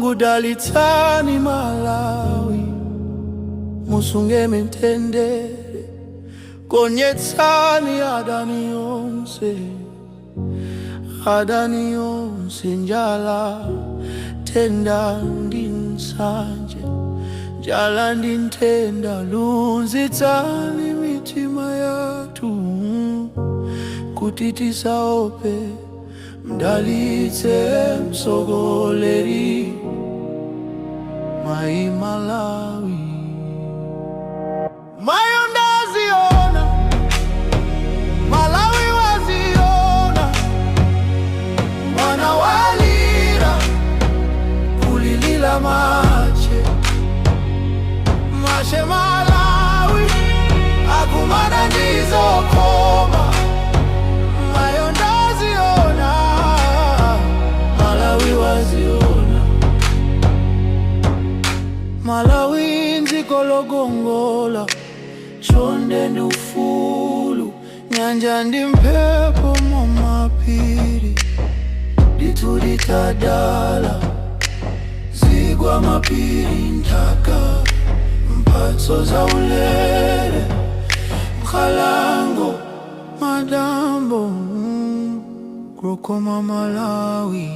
Mulungu dalitani Malawi, musunge mitendere konyetsani adani yonse njala tenda ndinsanje njala ndintenda lunzitsani mitima yathu kuti tisaope mdalitse msogoleri Mai Malawi Mayo ndaziona Malawi waziona mwana walira kulilila mache Malawi akumana ndizokoma Mayo ndaziona Malawi waziona Malawi nzikologongola chonde ndi ufulu nyanja ndi mphepo mumapiri ditu ditadala zigwa mapiri nthaka mphatso za ulere mkhalango madambo krokoma Malawi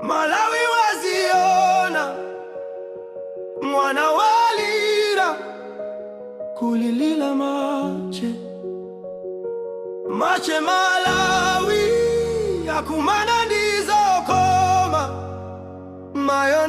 Malawi waziona mwana walira kulilila mache Malawi akumana ndizokoma Mayo